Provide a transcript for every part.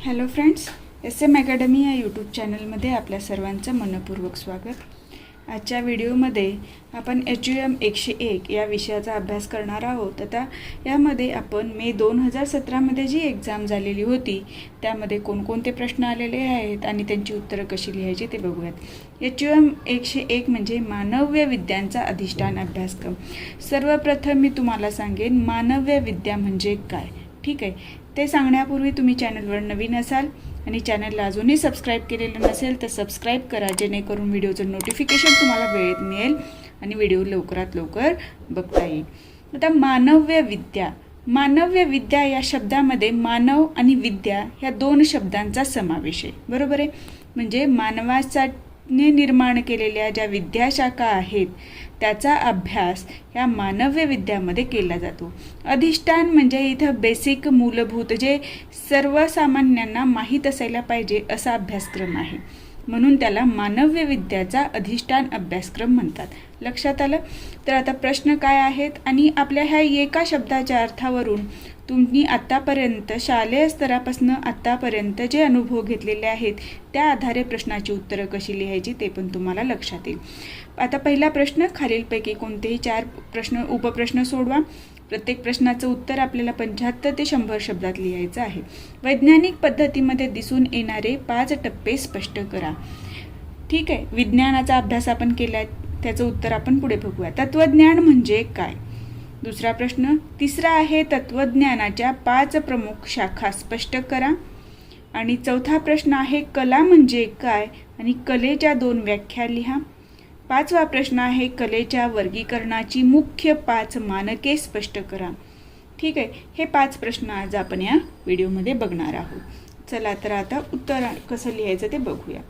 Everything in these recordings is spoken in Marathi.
हॅलो फ्रेंड्स, SM अकॅडमी या यूट्यूब चॅनलमध्ये आपल्या सर्वांचं मनपूर्वक स्वागत. आजच्या व्हिडिओमध्ये आपण HUM 101 या विषयाचा अभ्यास करणार आहोत. आता यामध्ये आपण मे 2017मध्ये जी एक्झाम झालेली होती त्यामध्ये कोणकोणते प्रश्न आलेले आहेत आणि त्यांची उत्तरं कशी लिहायची ते बघूयात. HUM 101 म्हणजे मानव्य विद्यांचा अधिष्ठान अभ्यासक्रम. सर्वप्रथम मी तुम्हाला सांगेन मानव्य विद्या म्हणजे काय, ठीक आहे. ते सांगण्यापूर्वी तुम्ही चॅनलवर नवीन असाल आणि चॅनलला अजूनही सबस्क्राईब केलेलं नसेल तर सबस्क्राईब करा, जेणेकरून व्हिडिओचं नोटिफिकेशन तुम्हाला वेळेत मिळेल आणि व्हिडिओ लवकरात लवकर बघता येईल. आता मानव्य विद्या या शब्दामध्ये मानव आणि विद्या ह्या दोन शब्दांचा समावेश आहे, बरोबर आहे. म्हणजे मानवाने निर्माण केलेल्या ज्या विद्याशाखा आहेत त्याचा अभ्यास या मानव्य विद्यामध्ये केला जातो. अधिष्ठान म्हणजे इथं बेसिक मूलभूत जे सर्वसामान्यांना माहीत असायला पाहिजे असा अभ्यासक्रम आहे, म्हणून त्याला मानव्य विद्याचा अधिष्ठान अभ्यासक्रम म्हणतात. लक्षात आलं. तर आता प्रश्न काय आहेत आणि आपल्या ह्या एका शब्दाच्या अर्थावरून तुम्ही आत्तापर्यंत शालेय स्तरापासून आत्तापर्यंत जे अनुभव घेतलेले आहेत त्या आधारे प्रश्नाची उत्तरं कशी लिहायची ते पण तुम्हाला लक्षात येईल. आता पहिला प्रश्न, खालीलपैकी कोणतेही 4 उपप्रश्न सोडवा. प्रत्येक प्रश्नाचं उत्तर आपल्याला 75 ते 100 शब्दात लिहायचं आहे. वैज्ञानिक पद्धतीमध्ये दिसून येणारे 5 टप्पे स्पष्ट करा. ठीक आहे, विज्ञानाचा अभ्यास आपण केलाय, त्याचं उत्तर आपण पुढे बघूया. तत्वज्ञान म्हणजे काय? दुसरा प्रश्न. तिसरा आहे तत्वज्ञानाच्या 5 प्रमुख शाखा स्पष्ट करा. आणि चौथा प्रश्न आहे कला म्हणजे काय आणि कलेच्या 2 व्याख्या लिहा. 5वा प्रश्न आहे कलेच्या वर्गीकरणाची मुख्य 5 मानके स्पष्ट करा. ठीक आहे, हे 5 प्रश्न आज आपण या व्हिडिओमध्ये बघणार आहोत. चला तर आता उत्तर कसं लिहायचं ते बघूया.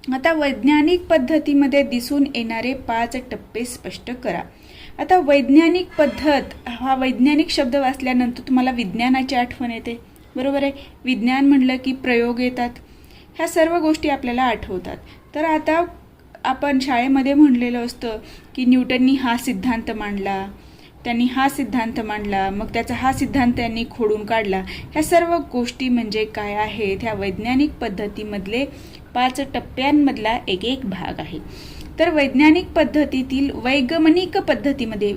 आता वैज्ञानिक पद्धतीमध्ये दिसून येणारे 5 टप्पे स्पष्ट करा. आता वैज्ञानिक पद्धत हा वैज्ञानिक शब्द वाचल्यानंतर तुम्हाला विज्ञानाची आठवण येते, बरोबर आहे. विज्ञान म्हणलं की प्रयोग येतात, ह्या सर्व गोष्टी आपल्याला आठवतात. तर आता आपण शाळेमध्ये म्हणलेलं असतं की न्यूटननी हा सिद्धांत मांडला, त्यांनी हा सिद्धांत मांडला, मग त्याचा हा सिद्धांत त्यांनी खोडून काढला. ह्या सर्व गोष्टी म्हणजे काय आहेत, ह्या वैज्ञानिक पद्धतीमधले 5 टप्प्यांमधला एक भाग आहे. तर वैज्ञानिक पद्धतीतील वैगमनिक पद्धतीमध्ये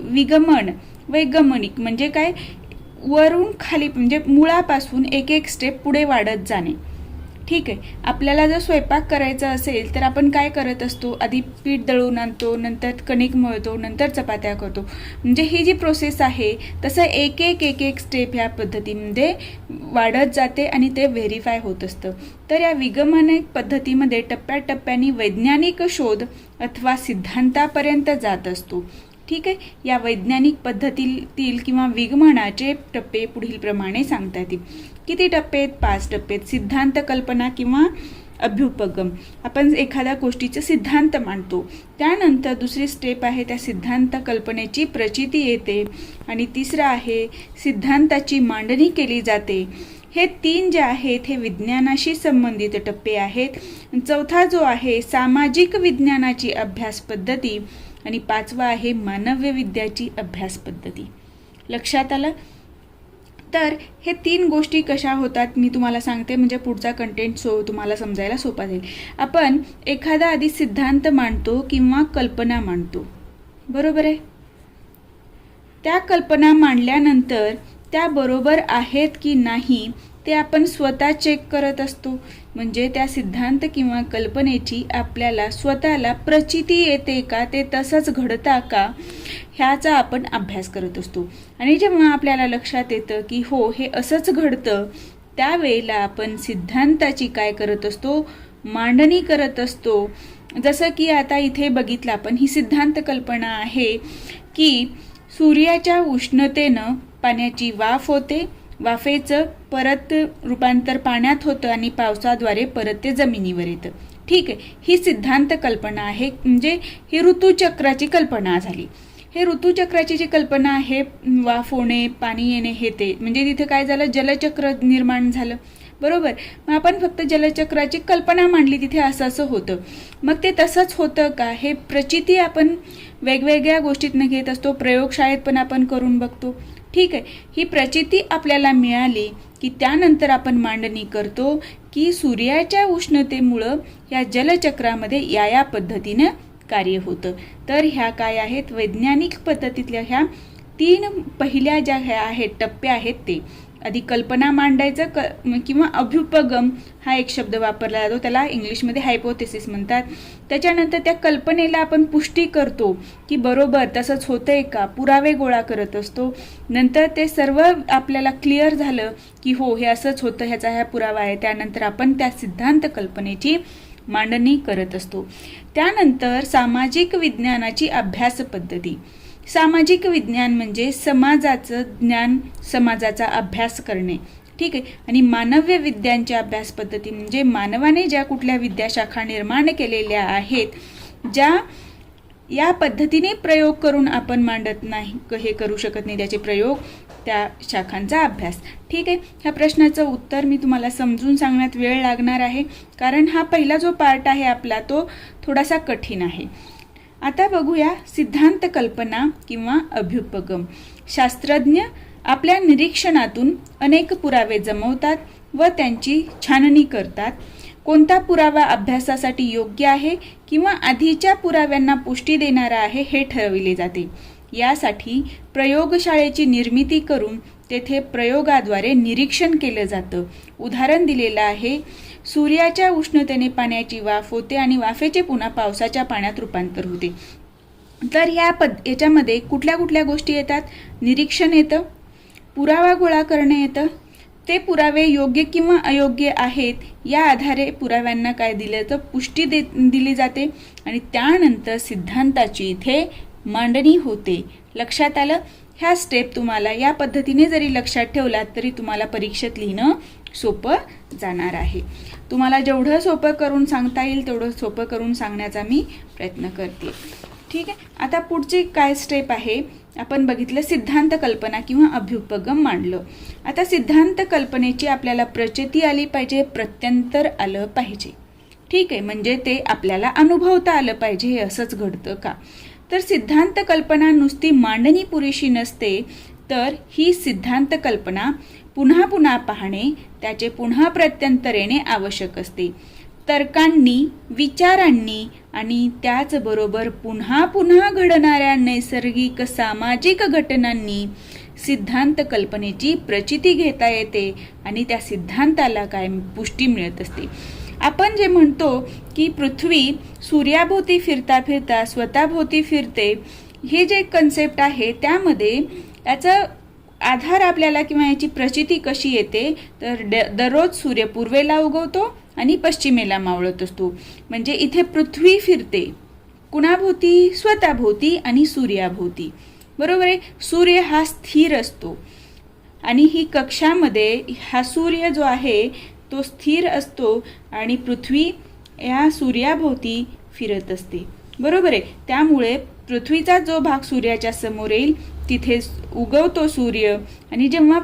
वैगमनिक म्हणजे काय, वरून खाली म्हणजे मुळापासून एक स्टेप पुढे वाढत जाणे. ठीक आहे, आपल्याला जर स्वयंपाक करायचा असेल तर आपण काय करत असतो, आधी पीठ दळून आणतो, नंतर कणिक मळतो, नंतर चपात्या करतो. म्हणजे ही जी प्रोसेस आहे तसं एक स्टेप ह्या पद्धतीमध्ये वाढत जाते आणि ते व्हेरीफाय होत असतं. तर या विगमनिक पद्धतीमध्ये टप्प्याटप्प्याने वैज्ञानिक शोध अथवा सिद्धांतापर्यंत जात असतो. ठीक आहे, या वैज्ञानिक पद्धतीतील किंवा विगमनाचे टप्पे पुढील प्रमाणे सांगता येतील. किती टप्पे आहेत? 5 टप्पे आहेत. सिद्धांत, कल्पना किंवा अभ्युपगम. आपण एखाद्या गोष्टीचे सिद्धांत मांडतो, त्यानंतर दुसरी स्टेप आहे त्या सिद्धांत कल्पनेची प्रचिती येते आणि तिसरं आहे सिद्धांताची मांडणी केली जाते. हे 3 जे आहेत हे विज्ञानाशी संबंधित टप्पे आहेत. चौथा जो आहे सामाजिक विज्ञानाची अभ्यास पद्धती आणि 5वा आहे मानव्य विद्याची अभ्यास पद्धती. लक्षात आलं. तर हे 3 गोष्टी कशा होतात मी तुम्हाला सांगते, म्हणजे पुढचा कंटेंट तुम्हाला समजायला सोपा जाईल. आपण एखादा आधी सिद्धांत मांडतो किंवा कल्पना मांडतो, बरोबर आहे. त्या कल्पना मांडल्यानंतर त्या बरोबर आहेत की नाही ते आपण स्वतः चेक करत असतो. म्हणजे त्या सिद्धांत किंवा कल्पनेची आपल्याला स्वतःला प्रचिती येते का, ते तसंच घडता का, ह्याचा आपण अभ्यास करत असतो. आणि जेव्हा आपल्याला लक्षात येतं की हो हे असंच घडतं, त्यावेळेला आपण सिद्धांताची काय करत असतो, मांडणी करत असतो. जसं की आता इथे बघितलं आपण, ही सिद्धांत कल्पना आहे की सूर्याच्या उष्णतेनं पाण्याची वाफ होते, वाफेचं परत रूपांतर पाण्यात होतं आणि पावसाद्वारे परत ते जमिनीवर येतं. ठीक आहे, ही सिद्धांत कल्पना आहे. म्हणजे ही ऋतुचक्राची कल्पना झाली. हे ऋतुचक्राची जी कल्पना आहे, वाफ होणे, पाणी येणे, हे ते म्हणजे तिथे काय झालं, जलचक्र निर्माण झालं, बरोबर. मग आपण फक्त जलचक्राची कल्पना मांडली, तिथे असं होतं. मग ते तसंच होतं का, हे प्रचिती आपण वेगवेगळ्या गोष्टीतनं घेत असतो, प्रयोगशाळेत पण आपण करून बघतो. ठीक आहे, ही प्रचिती आपल्याला मिळाली की त्यानंतर आपण मांडणी करतो की सूर्याच्या उष्णतेमुळं या जलचक्रामध्ये या पद्धतीनं कार्य होतं. तर ह्या काय आहेत, वैज्ञानिक पद्धतीतल्या ह्या 3 पहिल्या ज्या ह्या आहेत टप्पे आहेत ते. आधी कल्पना मांडायचं किंवा अभ्युपगम हा एक शब्द वापरला जातो, त्याला इंग्लिशमध्ये हायपोथेसिस म्हणतात. त्याच्यानंतर त्या कल्पनेला आपण पुष्टी करतो की बरोबर तसंच होतंय का, पुरावे गोळा करत असतो. नंतर ते सर्व आपल्याला क्लिअर झालं की हो हे असंच होतं, ह्याचा ह्या पुरावा आहे, त्यानंतर आपण त्या सिद्धांत कल्पनेची मांडणी करत असतो. त्यानंतर सामाजिक विज्ञानाची अभ्यास पद्धती. सामाजिक विज्ञान म्हणजे समाजाचं ज्ञान, समाजाचा अभ्यास करणे. ठीक आहे. आणि मानव्य विद्यांच्या अभ्यास पद्धती म्हणजे मानवाने ज्या कुठल्या विद्याशाखा निर्माण केलेल्या आहेत, ज्या या पद्धतीने प्रयोग करून आपण मांडत नाही, हे करू शकत नाही त्याचे प्रयोग, त्या शाखांचा अभ्यास. ठीक आहे. ह्या प्रश्नाचं उत्तर मी तुम्हाला समजून सांगण्यात वेळ लागणार आहे, कारण हा पहिला जो पार्ट आहे आपला तो थोडासा कठीण आहे. आता बघूया सिद्धांत कल्पना किंवा अभ्युपगम. शास्त्रज्ञ आपल्या निरीक्षणातून अनेक पुरावे जमवतात व त्यांची छाननी करतात. कोणता पुरावा अभ्यासासाठी योग्य आहे किंवा आधीच्या पुराव्यांना पुष्टी देणारा आहे हे ठरविले जाते. यासाठी प्रयोगशाळेची निर्मिती करून तेथे प्रयोगाद्वारे निरीक्षण केलं जातं. उदाहरण दिलेलं आहे, सूर्याच्या उष्णतेने पाण्याची वाफ होते आणि वाफेचे पुन्हा पावसाच्या पाण्यात रूपांतर होते. तर याच्यामध्ये कुठल्या कुठल्या गोष्टी येतात, निरीक्षण येतं, पुरावा गोळा करणे येतं, ते पुरावे योग्य किंवा अयोग्य आहेत या आधारे पुराव्यांना काय दिलं तर पुष्टी दिली जाते आणि त्यानंतर सिद्धांताची इथे मांडणी होते. लक्षात आलं? ह्या स्टेप तुम्हाला या पद्धतीने जरी लक्षात ठेवलात तरी तुम्हाला परीक्षेत लिहिणं सोपं जाणार आहे. तुम्हाला जेवढं सोपं करून सांगता येईल तेवढं सोपं करून सांगण्याचा मी प्रयत्न करते. ठीक आहे. आता पुढची काय स्टेप आहे, आपण बघितलं सिद्धांत कल्पना किंवा अभ्युपगम मांडलं. आता सिद्धांत कल्पनेची आपल्याला प्रचिती आली पाहिजे, प्रत्यंतर आलं पाहिजे. ठीक आहे. म्हणजे ते आपल्याला अनुभवता आलं पाहिजे हे असंच घडतं का. तर सिद्धांत कल्पना नुसती मांडणी पुरेशी नसते, तर ही सिद्धांत कल्पना पुन्हा पुन्हा पाहणे, त्याचे पुन्हा प्रत्यंतर येणे आवश्यक असते. तर्कांनी, विचारांनी आणि त्याचबरोबर पुन्हा पुन्हा घडणाऱ्या नैसर्गिक सामाजिक घटनांनी सिद्धांत कल्पनेची प्रचिती घेता येते आणि त्या सिद्धांताला काय पुष्टी मिळत असते. आपण जे म्हणतो की पृथ्वी सूर्याभोवती फिरता फिरता स्वतःभोवती फिरते, हे जे कन्सेप्ट आहे त्यामध्ये याचा आधार आपल्याला किंवा याची प्रचिती कशी येते तर दररोज सूर्य पूर्वेला उगवतो आणि पश्चिमेला मावळत असतो. म्हणजे इथे पृथ्वी फिरते कुणाभोवती, स्वतःभोवती आणि सूर्याभोवती. बरोबर आहे. सूर्य हा स्थिर असतो आणि ही कक्षामध्ये हा सूर्य जो आहे तो स्थिर असतो आणि पृथ्वी या सूर्याभोवती फिरत असते. बरोबर आहे. त्यामुळे पृथ्वीचा जो भाग सूर्याच्या समोर येईल तिथे उगवतो सूर्य आणि जेव्हा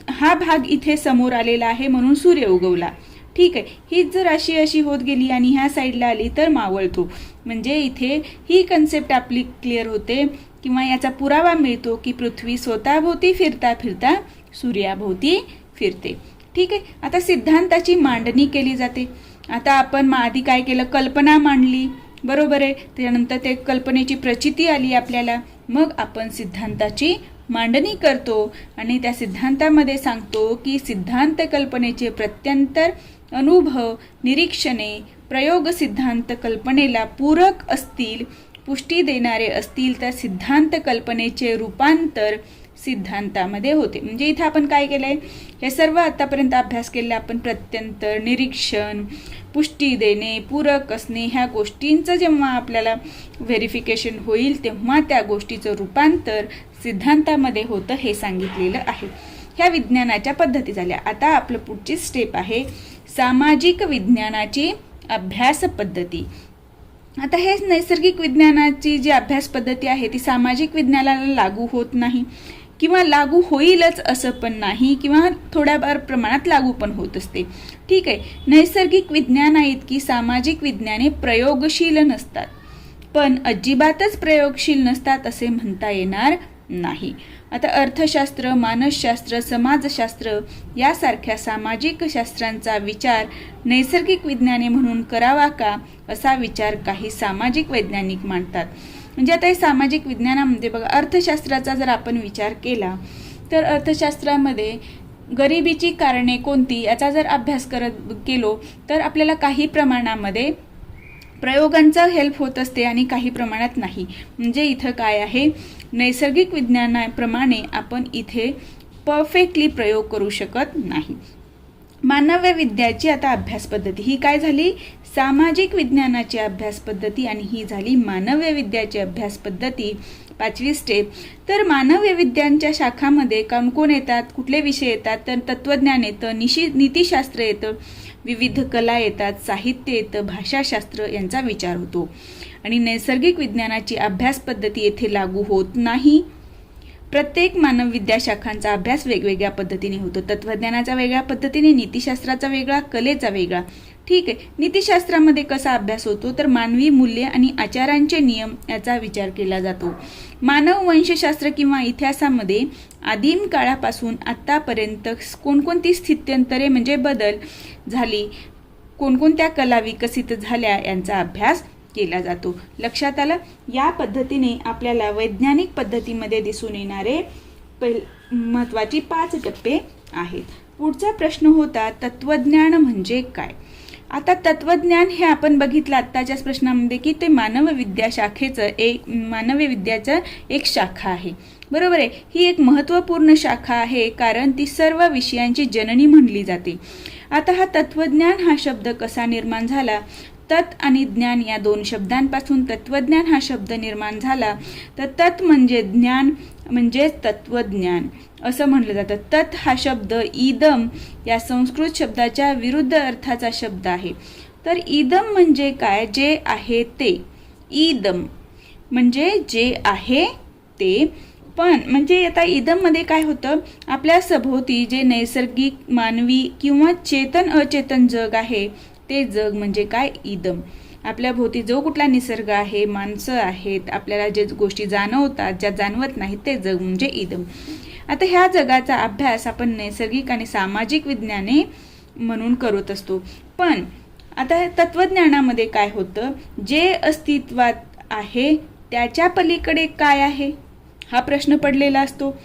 हा भाग इथे समोर आलेला आहे म्हणून सूर्य उगवला. ठीक आहे. हीच जर अशी अशी होत गेली आणि ह्या साईडला आली तर मावळतो. म्हणजे इथे ही कन्सेप्ट आपली क्लिअर होते किंवा याचा पुरावा मिळतो की पृथ्वी स्वतःभोवती फिरता फिरता सूर्याभोवती फिरते. ठीक आहे. आता सिद्धांताची मांडणी केली जाते. आता आपण आधी काय केलं, कल्पना मांडली. बरोबर आहे. त्यानंतर ते कल्पनेची प्रचिती आली आपल्याला, मग आपण सिद्धांताची मांडणी करतो आणि त्या सिद्धांतामध्ये सांगतो की सिद्धांत कल्पनेचे प्रत्यंतर, अनुभव, निरीक्षणे, प्रयोग सिद्धांत कल्पनेला पूरक असतील, पुष्टी देणारे असतील तर सिद्धांत कल्पनेचे रूपांतर सिद्धांतामध्ये होते. म्हणजे इथं आपण काय केलंय, हे सर्व आतापर्यंत अभ्यास केलेला आपण प्रत्यंतर, निरीक्षण, पुष्टी देणे, पूरक असणे, ह्या गोष्टींचं जेव्हा आपल्याला व्हेरिफिकेशन होईल तेव्हा त्या गोष्टीचं रूपांतर सिद्धांतामध्ये होतं हे सांगितलेलं आहे. ह्या विज्ञानाच्या पद्धती झाल्या. आता आपलं पुढची स्टेप आहे सामाजिक विज्ञानाची अभ्यास पद्धती. आता हे नैसर्गिक विज्ञानाची जी अभ्यास पद्धती आहे ती सामाजिक विज्ञानाला लागू होत नाही किंवा लागू होईलच असं पण नाही किंवा थोड्याफार प्रमाणात लागू पण होत असते. ठीक आहे. नैसर्गिक विज्ञानाइतकी सामाजिक विज्ञाने प्रयोगशील नसतात, पण अजिबातच प्रयोगशील नसतात असे म्हणता येणार नाही. आता अर्थशास्त्र, मानसशास्त्र, समाजशास्त्र यासारख्या सामाजिक शास्त्रांचा विचार नैसर्गिक विज्ञाने म्हणून करावा का, असा विचार काही सामाजिक वैज्ञानिक मांडतात. म्हणजे आता हे सामाजिक विज्ञानामध्ये बघा, अर्थशास्त्राचा जर आपण विचार केला तर अर्थशास्त्रामध्ये गरिबीची कारणे कोणती याचा जर अभ्यास केलो तर आपल्याला काही प्रमाणामध्ये प्रयोगांचा हेल्प होत असते आणि काही प्रमाणात नाही. म्हणजे इथं काय आहे, नैसर्गिक विज्ञानाप्रमाणे आपण इथे परफेक्टली प्रयोग करू शकत नाही. मानव विद्याची आता अभ्यास पद्धती ही काय झाली, सामाजिक विज्ञानाची अभ्यास पद्धती आणि ही झाली मानव विद्याची अभ्यास पद्धती. 5वी स्टेप. तर मानव विद्यांच्या शाखामध्ये कोण येतात, कुठले विषय येतात, तर तत्वज्ञान येतं, नीतिशास्त्र येतं, विविध कला येतात, साहित्य येतं, भाषाशास्त्र यांचा विचार होतो. आणि नैसर्गिक विज्ञानाची अभ्यास पद्धती येथे लागू होत नाही. प्रत्येक मानव विद्याशाखांचा अभ्यास वेगवेगळ्या पद्धतीने होतो. तत्वज्ञानाचा वेगळ्या पद्धतीने, नीतिशास्त्राचा वेगळा, कलेचा वेगळा. ठीक आहे. नीतिशास्त्रामध्ये कसा अभ्यास होतो, तर मानवी मूल्य आणि आचारांचे नियम याचा विचार केला जातो. मानव वंशशास्त्र किंवा इतिहासामध्ये आदिम काळापासून आत्तापर्यंत कोणकोणती स्थित्यंतरे म्हणजे बदल झाली, कोणकोणत्या कला विकसित झाल्या यांचा अभ्यास केला जातो. लक्षात आलं. या पद्धतीने आपल्याला वैज्ञानिक पद्धतीमध्ये दिसून येणारे महत्त्वाची 5 टप्पे आहेत. पुढचा प्रश्न होता तत्वज्ञान म्हणजे काय. आता तत्वज्ञान हे आपण बघितलं आत्ताच्याच प्रश्नामध्ये की ते मानव विद्याचं एक शाखा आहे. बरोबर आहे. ही एक महत्त्वपूर्ण शाखा आहे कारण ती सर्व विषयांची जननी म्हणली जाते. आता हा तत्वज्ञान हा शब्द कसा निर्माण झाला, तत् आणि ज्ञान या 2 शब्दांपासून तत्वज्ञान हा शब्द निर्माण झाला. तर तत् म्हणजे ज्ञान म्हणजे तत्वज्ञान असं म्हटलं जातं. तत् हा शब्द इदम या संस्कृत शब्दाच्या विरुद्ध अर्थाचा शब्द आहे. तर इदम म्हणजे काय, जे आहे ते. इदम म्हणजे जे आहे ते. पण म्हणजे आता इदममध्ये काय होतं, आपल्या सभोवती जे नैसर्गिक, मानवी किंवा चेतन अचेतन जग आहे ते जग म्हणजे काय, इदम. आपल्या भोवती जो कुठला निसर्ग आहे, माणसं आहेत, आपल्याला जे गोष्टी जाणवतात, ज्या जाणवत नाहीत ते जग म्हणजे इदम. आता ह्या जगाचा अभ्यास आपण नैसर्गिक आणि सामाजिक विज्ञाने म्हणून करत असतो. पण आता तत्वज्ञानामध्ये काय होतं, जे अस्तित्वात आहे त्याच्या पलीकडे काय आहे हा प्रश्न पडलेला असतो.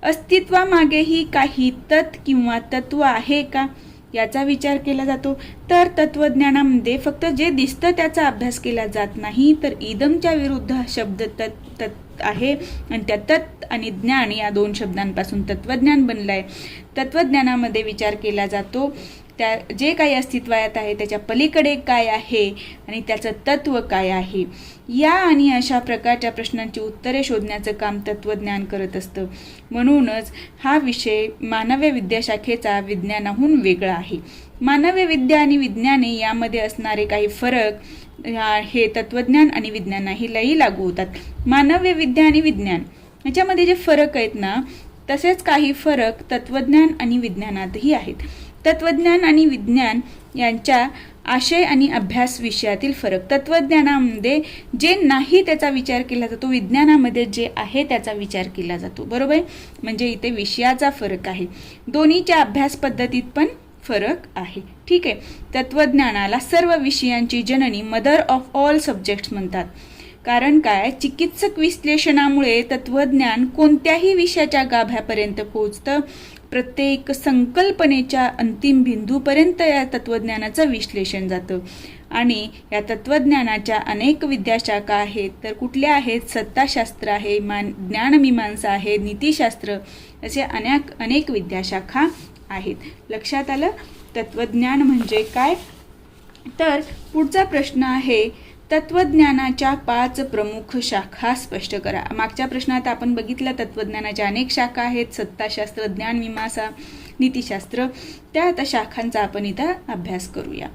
अस्तित्वामागेही काही तत् किंवा तत्व आहे का याचा विचार केला जातो. तर तत्वज्ञानामध्ये फक्त जे दिसतं त्याचा अभ्यास केला जात नाही, तर इदमच्या विरुद्ध हा शब्द तत् आहे आणि त्या तत् आणि ज्ञान या 2 शब्दांपासून तत्वज्ञान बनलंय. तत्वज्ञानामध्ये विचार केला जातो त्या जे काही अस्तित्वात आहे त्याच्या पलीकडे काय आहे आणि त्याचं तत्व काय आहे. या आणि अशा प्रकारच्या प्रश्नांची उत्तरे शोधण्याचं काम तत्वज्ञान करत असतं. म्हणूनच हा विषय मानव विद्याशाखेचा विज्ञानाहून वेगळा आहे. मानव विद्या आणि विज्ञाने यामध्ये असणारे काही फरक हे तत्वज्ञान आणि विज्ञानालाही लागू होतात. मानव विद्या आणि विज्ञान याच्यामध्ये जे फरक आहेत ना, तसेच काही फरक तत्वज्ञान आणि विज्ञानातही आहेत. तत्वज्ञान आणि विज्ञान यांच्या आशय आणि अभ्यास विषयातील फरक. तत्वज्ञानामध्ये जे नाही त्याचा विचार केला जातो, विज्ञानामध्ये जे आहे त्याचा विचार केला जातो. बरोबर. म्हणजे इथे विषयाचा फरक आहे. दोन्हीच्या अभ्यास पद्धतीत पण फरक आहे. ठीक आहे. तत्वज्ञानाला सर्व विषयांची जननी, मदर ऑफ ऑल सब्जेक्ट्स म्हणतात. कारण काय, चिकित्सक विश्लेषणामुळे तत्वज्ञान कोणत्याही विषयाच्या गाभ्यापर्यंत पोहोचतं. प्रत्येक संकल्पनेच्या अंतिम बिंदूपर्यंत या तत्वज्ञानाचं विश्लेषण जातं. आणि या तत्वज्ञानाच्या अनेक विद्याशाखा आहेत. तर कुठल्या आहेत, सत्ताशास्त्र आहे, ज्ञानमीमांसा आहे, नीतिशास्त्र, असे अनेक विद्याशाखा आहेत. लक्षात आलं. तत्वज्ञान म्हणजे काय. तर पुढचा प्रश्न आहे, तत्वज्ञानाच्या 5 प्रमुख शाखा स्पष्ट करा. मागच्या प्रश्नात आपण बघितलं तत्वज्ञानाच्या अनेक शाखा आहेत, सत्ताशास्त्र, ज्ञानमीमांसा, नीतिशास्त्र. त्या आता शाखांचा आपण इथं अभ्यास करूया.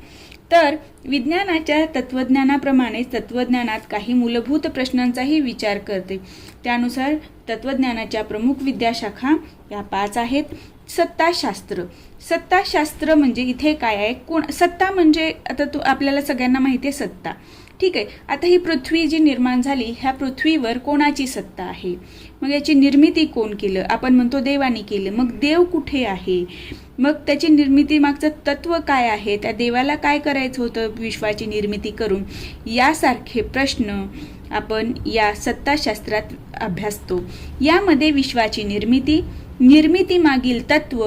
तर विज्ञानाच्या तत्वज्ञानाप्रमाणे तत्वज्ञानात काही मूलभूत प्रश्नांचाही विचार करते. त्यानुसार तत्वज्ञानाच्या प्रमुख विद्याशाखा या 5 आहेत. सत्ताशास्त्र. सत्ताशास्त्र म्हणजे इथे काय आहे, सत्ता म्हणजे आता आपल्याला सगळ्यांना माहिती आहे सत्ता. ठीक आहे. आता ही पृथ्वी जी निर्माण झाली, ह्या पृथ्वीवर कोणाची सत्ता आहे? मग याची निर्मिती कोण केलं? आपण म्हणतो देवाने केलं. मग देव कुठे आहे? मग त्याची निर्मिती मागचं तत्व काय आहे? त्या देवाला काय करायचं होतं विश्वाची निर्मिती करून? यासारखे प्रश्न आपण या सत्ताशास्त्रात अभ्यासतो. यामध्ये विश्वाची निर्मिती मागील तत्व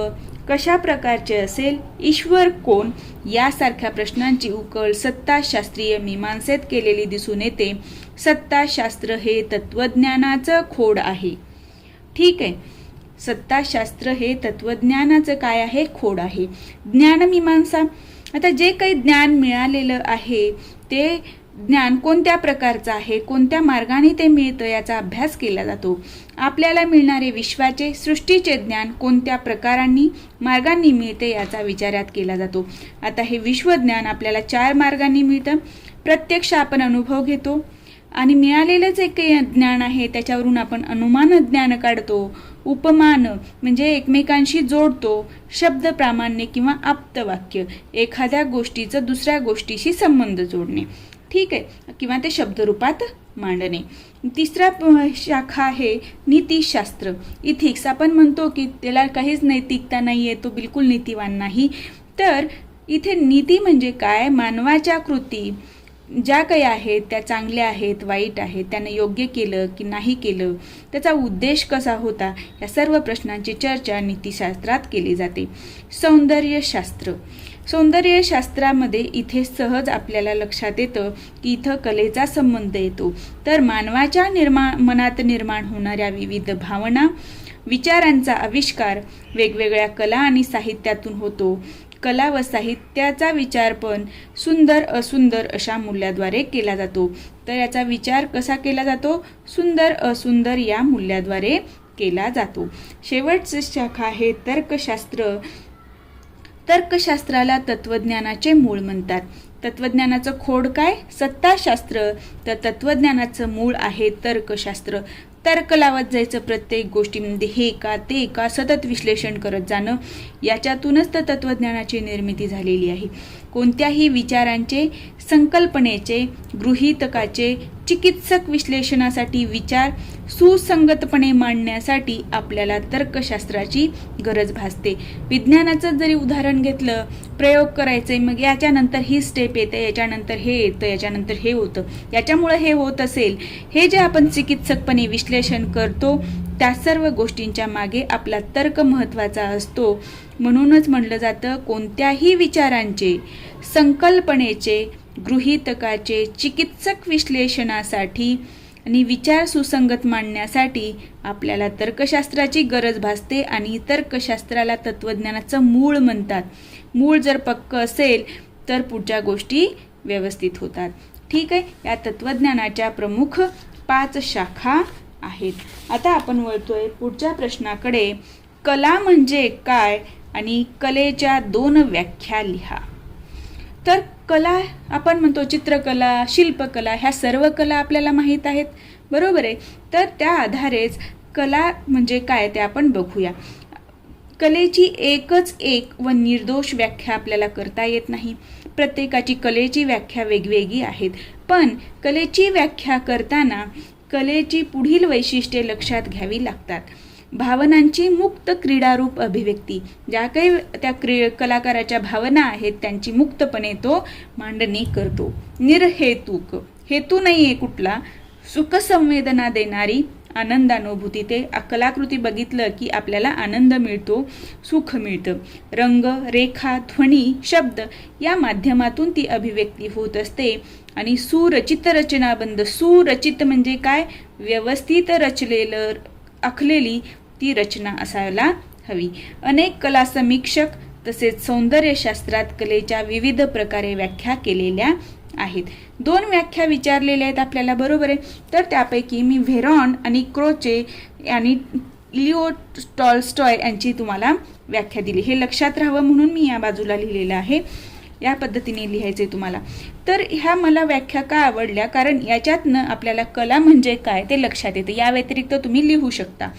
कशा प्रकारचे असेल, ईश्वर कोण, यासारख्या प्रश्नांची उकल सत्ताशास्त्रीय मीमांसेत केलेली दिसून येते. सत्ताशास्त्र हे तत्वज्ञानाचं खोड आहे. ठीक आहे. सत्ताशास्त्र हे तत्वज्ञानाचं काय आहे? खोड आहे. ज्ञानमीमांसा, आता जे काही ज्ञान मिळालेलं आहे ते ज्ञान कोणत्या प्रकारचं आहे, कोणत्या मार्गाने ते मिळतं याचा अभ्यास केला जातो. आपल्याला मिळणारे विश्वाचे, सृष्टीचे ज्ञान कोणत्या प्रकारांनी, मार्गांनी मिळते याचा विचारात केला जातो. आता हे विश्वज्ञान आपल्याला 4 मार्गांनी मिळतं. प्रत्यक्ष आपण अनुभव घेतो आणि मिळालेलं जे काही ज्ञान आहे त्याच्यावरून आपण अनुमान ज्ञान काढतो. उपमान म्हणजे एकमेकांशी जोडतो. शब्द प्रामाण्य किंवा आप्तवाक्य, एखाद्या गोष्टीचं दुसऱ्या गोष्टीशी संबंध जोडणे. ठीक आहे, किंवा ते शब्दरूपात मांडणे. तिसरा शाखा आहे नीतिशास्त्र, इथिक्स. आपण म्हणतो की त्याला काहीच नैतिकता नाही आहे, तो बिलकुल नीतिवान नाही. तर इथे नीती म्हणजे काय? मानवाच्या कृती ज्या काही आहेत त्या चांगल्या आहेत, वाईट आहेत, त्याने योग्य केलं की नाही केलं, त्याचा उद्देश कसा होता, या सर्व प्रश्नांची चर्चा नीतिशास्त्रात केली जाते. सौंदर्यशास्त्रामध्ये इथे सहज आपल्याला लक्षात येतं की इथं कलेचा संबंध येतो. तर मानवाच्या मनात निर्माण होणाऱ्या विविध भावना, विचारांचा आविष्कार वेगवेगळ्या कला आणि साहित्यातून होतो. कला व साहित्याचा विचार पण सुंदर असुंदर अशा मूल्याद्वारे केला जातो. तर याचा विचार कसा केला जातो? सुंदर असुंदर या मूल्याद्वारे केला जातो. शेवटची शाखा आहे तर्कशास्त्र. तर्कशास्त्राला तत्वज्ञानाचे मूळ म्हणतात. तत्वज्ञानाचं खोड काय? सत्ताशास्त्र. तर तत्वज्ञानाचं मूळ आहे तर्कशास्त्र. तर्क लावत जायचं प्रत्येक गोष्टीमध्ये, हे का ते का, सतत विश्लेषण करत जाणं, याच्यातूनच तर तत्वज्ञानाची निर्मिती झालेली आहे. कोणत्याही विचारांचे, संकल्पनेचे, गृहीतकाचे चिकित्सक विश्लेषणासाठी, विचार सुसंगतपणे मांडण्यासाठी आपल्याला तर्कशास्त्राची गरज भासते. विज्ञानाचं जरी उदाहरण घेतलं, प्रयोग करायचे, मग याच्यानंतर ही स्टेप येते, याच्यानंतर हे येतं, याच्यानंतर हे होतं, याच्यामुळे हे होत असेल, हे जे आपण चिकित्सकपणे विश्लेषण करतो त्या सर्व गोष्टींच्या मागे आपला तर्क महत्त्वाचा असतो. म्हणूनच म्हटलं जातं कोणत्याही विचारांचे, संकल्पनेचे, गृहीतकाचे चिकित्सक विश्लेषणासाठी आणि विचार सुसंगत मांडण्यासाठी आपल्याला तर्कशास्त्राची गरज भासते. आणि तर्कशास्त्राला तत्वज्ञानाचं मूळ म्हणतात. मूळ जर पक्क असेल तर पुढच्या गोष्टी व्यवस्थित होतात. ठीक आहे. या तत्वज्ञानाच्या प्रमुख 5 शाखा आहेत. आता आपण वळतोय पुढच्या प्रश्नाकडे. कला म्हणजे काय आणि कलेच्या 2 व्याख्या लिहा. तर कला आपण म्हणतो चित्रकला, शिल्पकला, ह्या सर्व कला आपल्याला माहीत आहेत, बरोबर आहे. तर त्या आधारेच कला म्हणजे काय ते आपण बघूया. कलेची एकच एक व निर्दोष व्याख्या आपल्याला करता येत नाही. प्रत्येकाची कलेची व्याख्या वेगवेगळी आहेत. पण कलेची व्याख्या करताना कलेची पुढील वैशिष्ट्ये लक्षात घ्यावी लागतात. भावनांची मुक्त क्रीडारूप अभिव्यक्ती, ज्या काही त्या कलाकाराच्या भावना आहेत त्यांची मुक्तपणे तो मांडणी करतो. निर्हेतुक, हेतू नाही आहे कुठला, सुख संवेदना देणारी आनंदानुभूती. ते कलाकृती बघितलं की आपल्याला आनंद मिळतो, सुख मिळतं. रंग, रेखा, ध्वनी, शब्द या माध्यमातून ती अभिव्यक्ती होत असते. आणि सुरचित रचनाबंध, सुरचित म्हणजे काय? व्यवस्थित रचलेलं, आखलेली ती रचना असायला हवी. अनेक कला समीक्षक तसेच सौंदर्यशास्त्रात कलेच्या विविध प्रकारे व्याख्या केलेल्या आहेत. 2 व्याख्या विचारलेल्या आहेत आपल्याला, बरोबर आहे. तर त्यापैकी मी व्हेरॉन आणि क्रोचे आणि लिओ टॉल्स्टॉय यांची तुम्हाला व्याख्या दिली. हे लक्षात राहावं म्हणून मी या बाजूला लिहिलेलं आहे. या पद्धतीने लिहायचे तुम्हाला. तर ह्या मला व्याख्या का आवडल्या? कारण याच्यातनं आपल्याला कला म्हणजे काय ते लक्षात येतं. या व्यतिरिक्त तुम्ही लिहू शकता.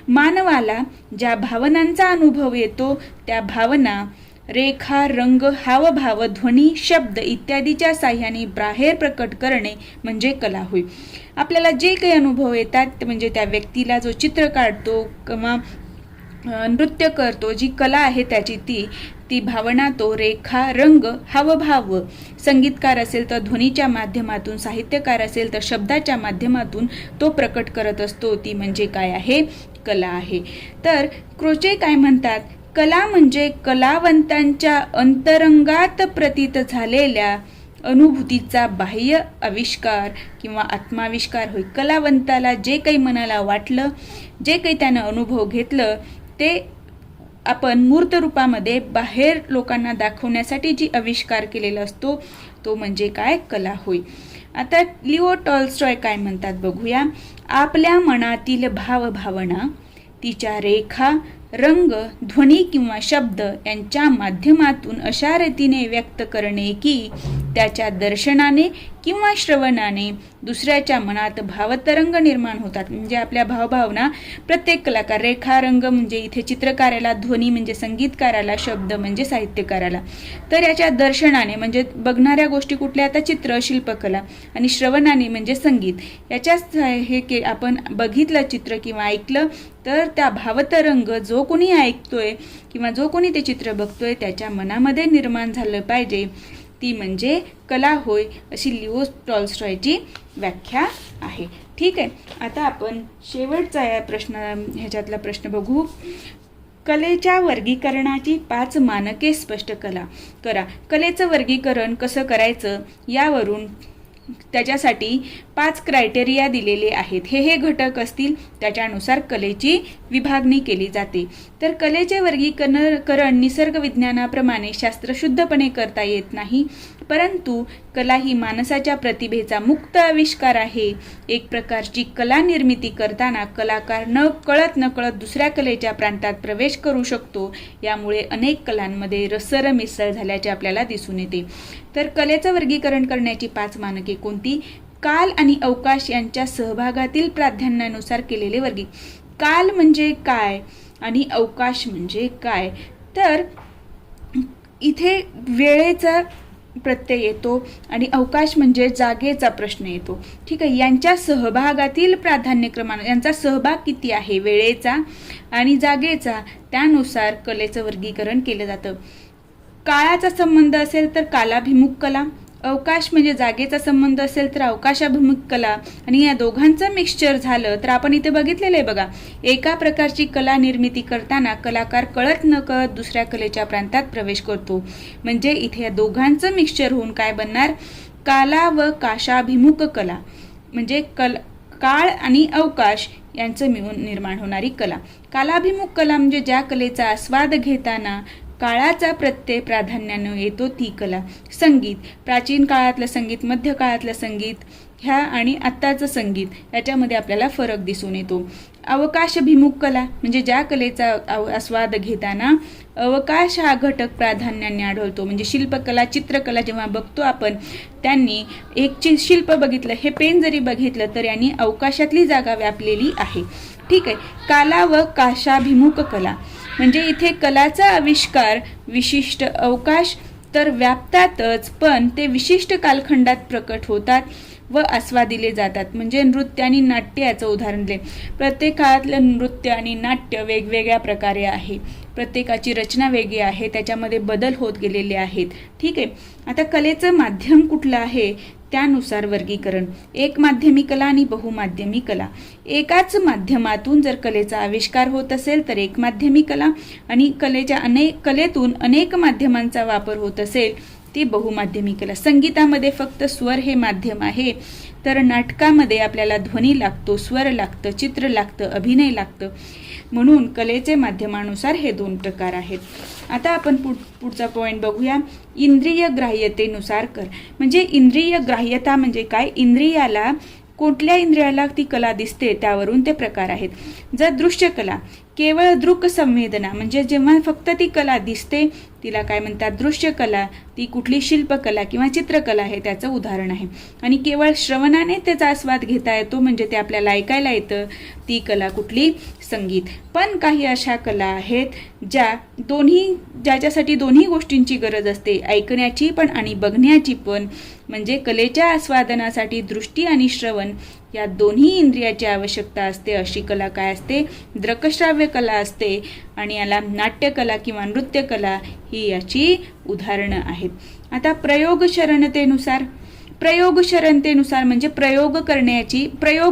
मानवाला ज्या भावनांचा अनुभव येतो त्या भावना रेखा, रंग, हावभाव, ध्वनी, शब्द इत्यादीच्या साह्याने बाहेर प्रकट करणे म्हणजे कला होय. आपल्याला जे काही अनुभव येतात म्हणजे त्या व्यक्तीला जो चित्र काढतो किंवा नृत्य करतो, जी कला आहे त्याची ती भावना तो रेखा, रंग, हावभाव, संगीतकार असेल तर ध्वनीच्या माध्यमातून, साहित्यकार असेल तर शब्दाच्या माध्यमातून तो प्रकट करत असतो. ती म्हणजे काय आहे? कला आहे. तर क्रोचे काय म्हणतात? कला म्हणजे कलावंतांच्या अंतरंगात प्रतीत झालेल्या अनुभूतीचा बाह्य आविष्कार किंवा आत्माविष्कार होय. कलावंताला जे काही मनाला वाटलं, जे काही त्यानं अनुभव घेतलं ते आपण मूर्त रूपामध्ये बाहेर लोकांना दाखवण्यासाठी जी आविष्कार केलेला असतो तो म्हणजे काय? कला होय. आता लिओ टॉल्स्टॉय काय म्हणतात बघूया. आपल्या मनातील भावभावना तिच्या रेखा, रंग, ध्वनी किंवा शब्द यांच्या माध्यमातून अशा रीतीने व्यक्त करणे की त्याच्या दर्शनाने किंवा श्रवणाने दुसऱ्याच्या मनात भावतरंग निर्माण होतात. म्हणजे आपल्या भावभावना प्रत्येक कलाकार, रेखा, रंग म्हणजे इथे चित्रकाराला, ध्वनी म्हणजे संगीतकाराला, शब्द म्हणजे साहित्यकाराला, तर याच्या दर्शनाने म्हणजे बघणाऱ्या गोष्टी कुठल्या? आता चित्र, शिल्पकला, आणि श्रवणाने म्हणजे संगीत. याच्याच हे आपण बघितलं चित्र किंवा ऐकलं तर त्या भावतरंग जो कोणी ऐकतोय किंवा जो कोणी ते चित्र बघतोय त्याच्या मनामध्ये निर्माण झालं पाहिजे, ती म्हणजे कला होय, अशी लिओ टॉल्स्टॉयची व्याख्या आहे. ठीक आहे. आता आपण शेवटचा या ह्याच्यातला प्रश्न बघू. कलेच्या वर्गीकरणाची 5 मानके स्पष्ट करा. कलेचं वर्गीकरण कसं करायचं यावरून त्याच्यासाठी 5 क्रायटेरिया दिलेले आहेत. हे घटक असतील त्याच्यानुसार कलेची विभागणी केली जाते. तर कलेचे वर्गीकरण निसर्ग विज्ञानाप्रमाणे शास्त्रशुद्धपणे करता येत नाही, परंतु कला ही माणसाच्या प्रतिभेचा मुक्त आविष्कार आहे. एक प्रकारची कला निर्मिती करताना कलाकार नकळत दुसऱ्या कलेच्या प्रांतात प्रवेश करू शकतो. यामुळे अनेक कलांमध्ये सरमिसळ झाल्याचे आपल्याला दिसून येते. तर कलेचं वर्गीकरण करण्याची 5 मानके कोणती? काल आणि अवकाश यांच्या सहभागातील प्राधान्यानुसार केलेले काल म्हणजे काय आणि अवकाश म्हणजे काय? तर इथे वेळेचा प्रत्यय येतो आणि अवकाश म्हणजे जागेचा प्रश्न येतो. ठीक आहे. यांच्या सहभागातील प्राधान्यक्रमाने यांचा सहभाग किती आहे वेळेचा आणि जागेचा, त्यानुसार कलेचं वर्गीकरण केलं जातं. काळाचा संबंध असेल तर कालाभिमुख कला, अवकाश म्हणजे जागेचा संबंध असेल तर अवकाशाभिमुख कला, आणि या दोघांचं मिक्सचर झालं तर आपण इथे बघितलेलं आहे बघा. एका प्रकारची कला निर्मिती करताना कलाकार कळत नकळत दुसऱ्या कलेच्या प्रांतात प्रवेश करतो. म्हणजे इथे या दोघांचं मिक्सचर होऊन काय बनणार? काला व काशाभिमुख कला, म्हणजे काळ आणि अवकाश यांचं मिळून निर्माण होणारी कला. कालाभिमुख कला म्हणजे ज्या कलेचा आस्वाद घेताना काळाचा प्रत्यय प्राधान्याने येतो ती कला. संगीत, प्राचीन काळातलं संगीत, मध्य काळातलं संगीत ह्या आणि आत्ताचं संगीत याच्यामध्ये आपल्याला फरक दिसून येतो. अवकाशभिमुख कला म्हणजे ज्या कलेचा आस्वाद घेताना अवकाश हा घटक प्राधान्याने आढळतो. म्हणजे शिल्पकला, चित्रकला जेव्हा बघतो आपण, त्यांनी एक शिल्प बघितलं, हे पेन जरी बघितलं तर यांनी अवकाशातली जागा व्यापलेली आहे. ठीक आहे. काला व काशाभिमुख कला म्हणजे इथे कलाचा आविष्कार विशिष्ट अवकाश तर व्यापतातच, पण ते विशिष्ट कालखंडात प्रकट होतात व आस्वादिले जातात. म्हणजे नृत्य आणि नाट्य याचं उदाहरण दिले. प्रत्येक काळातलं नृत्य आणि नाट्य वेगवेगळ्या प्रकारे आहे, प्रत्येकाची रचना वेगळी आहे, त्याच्यामध्ये बदल होत गेलेले आहेत. ठीक आहे. आता कलेचं माध्यम कुठलं आहे त्यानुसार वर्गीकरण. एक माध्यमी कला आणि बहुमाध्यमी कला. एकाच माध्यमातून जर कलेचा आविष्कार होत असेल तर एक माध्यमी कला, आणि कलेतून अनेक माध्यमांचा वापर होत असेल ती बहुमाध्यमी कला. संगीतामध्ये फक्त स्वर हे माध्यम आहे, तर नाटकामध्ये आपल्याला ध्वनी लागतो, स्वर लागतं, चित्र लागतं, अभिनय लागतं. म्हणून कलेचे माध्यमानुसार हे 2 प्रकार आहेत. आता आपण पुढचा पॉईंट बघूया. इंद्रिय ग्राह्यतेनुसार म्हणजे इंद्रिय ग्राह्यता म्हणजे काय? इंद्रियाला, कुठल्या इंद्रियाला ती कला दिसते त्यावरून ते प्रकार आहेत. जर दृश्य कला केवळ दृक संवेदना म्हणजे जेव्हा फक्त ती कला दिसते तिला काय म्हणतात, दृश्यकला. ती कुठली शिल्पकला किंवा चित्रकला आहे त्याचं उदाहरण आहे. आणि केवळ श्रवणाने त्याचा आस्वाद घेता येतो, म्हणजे ते आपल्याला ऐकायला येतं, ती कला कुठली, संगीत. पण काही अशा कला आहेत ज्याच्यासाठी दोन्ही गोष्टींची गरज असते, ऐकण्याची पण आणि बघण्याची पण. म्हणजे कलेच्या आस्वादनासाठी दृष्टी आणि श्रवण या दोन्ही इंद्रियाची आवश्यकता असते. अशी कला काय असते, दृकश्राव्य कला असते. आणि याला नाट्यकला किंवा नृत्यकला ही याची उदाहरणं आहेत. आता प्रयोगशरणतेनुसार म्हणजे प्रयोग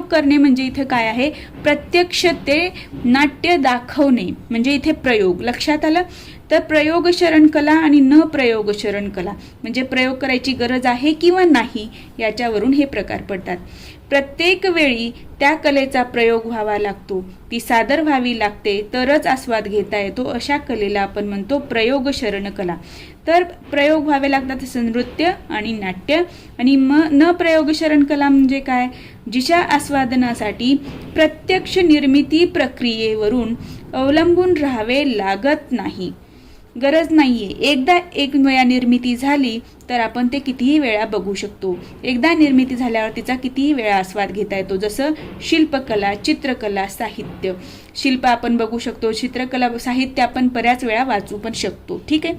करणे म्हणजे इथे काय आहे, प्रत्यक्ष ते नाट्य दाखवणे म्हणजे इथे प्रयोग. लक्षात आलं. तर प्रयोगशरण कला आणि न प्रयोगशरण कला म्हणजे प्रयोग करायची गरज आहे किंवा नाही याच्यावरून हे प्रकार पडतात. प्रत्येक वेळी त्या कलेचा प्रयोग व्हावा लागतो, ती सादर व्हावी लागते, तरच आस्वाद घेता येतो. अशा कलेला आपण म्हणतो प्रयोगशरण कला. तर प्रयोग व्हावे लागतात तसं नृत्य आणि नाट्य. आणि न प्रयोगशरण कला म्हणजे काय, जिच्या आस्वादनासाठी प्रत्यक्ष निर्मिती प्रक्रियेवरून अवलंबून राहावे लागत नाही, गरज नाहीये. एकदा एक वेळा निर्मिती झाली तर आपण ते कितीही वेळा बघू शकतो. एकदा निर्मिती झाल्यावर तिचा कितीही वेळा आस्वाद घेता येतो. जसं शिल्पकला, चित्रकला, साहित्य. शिल्प आपण बघू शकतो, चित्रकला, साहित्य आपण बऱ्याच वेळा वाचू पण शकतो. ठीक आहे.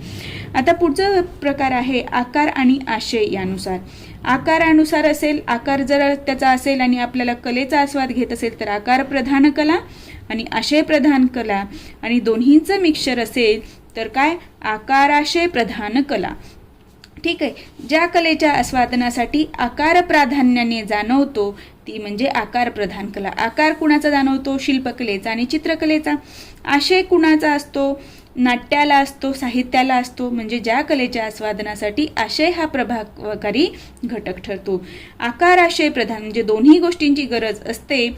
आता पुढचा प्रकार आहे आकार आणि आशय यानुसार. आकारानुसार असेल, आकार जर त्याचा असेल आणि आपल्याला कलेचा आस्वाद घेत असेल तर आकार प्रधान कला आणि आशय प्रधान कला. आणि दोन्हींचं मिक्सचर असेल तर काय, आकाराशय प्रधान कला. ठीक आहे. ज्या कलेच्या आस्वादनासाठी आकार प्राधान्याने जाणवतो ती म्हणजे आकार प्रधान कला. आकार कुणाचा जाणवतो, शिल्पकलेचा आणि चित्रकलेचा. आशय कुणाचा असतो, नाट्याला असतो, साहित्याला असतो. म्हणजे ज्या कलेच्या आस्वादनासाठी आशय हा प्रभावकारी घटक ठरतो. आकार आशय प्रधान म्हणजे दोन्ही गोष्टींची गरज असते,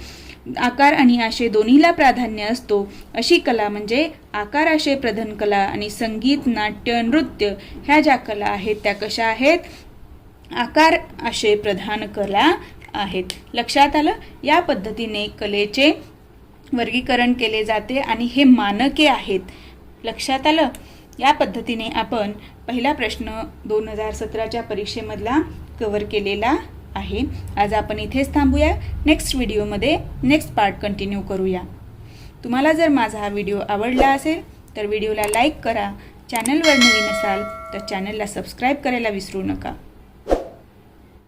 आकार आणि आशय दोन्हीला प्राधान्य असतो, अशी कला म्हणजे आकार आशय प्रधान कला. आणि संगीत, नाट्य, नृत्य ह्या ज्या कला आहेत त्या कशा आहेत, आकार आशय प्रधान कला आहेत. लक्षात आलं. या पद्धतीने कलेचे वर्गीकरण केले जाते आणि हे मानके आहेत. लक्षात आलं. या पद्धतीने आपण पहिला प्रश्न 2017च्या परीक्षेमधला कव्हर केलेला आहे. आज आपण इथेच थांबूया. नेक्स्ट व्हिडिओमध्ये नेक्स्ट पार्ट कंटिन्यू करूया. तुम्हाला जर माझा हा व्हिडिओ आवडला असेल तर व्हिडिओला लाईक करा. चॅनलवर नवीन असाल तर चॅनलला सबस्क्राईब करायला विसरू नका.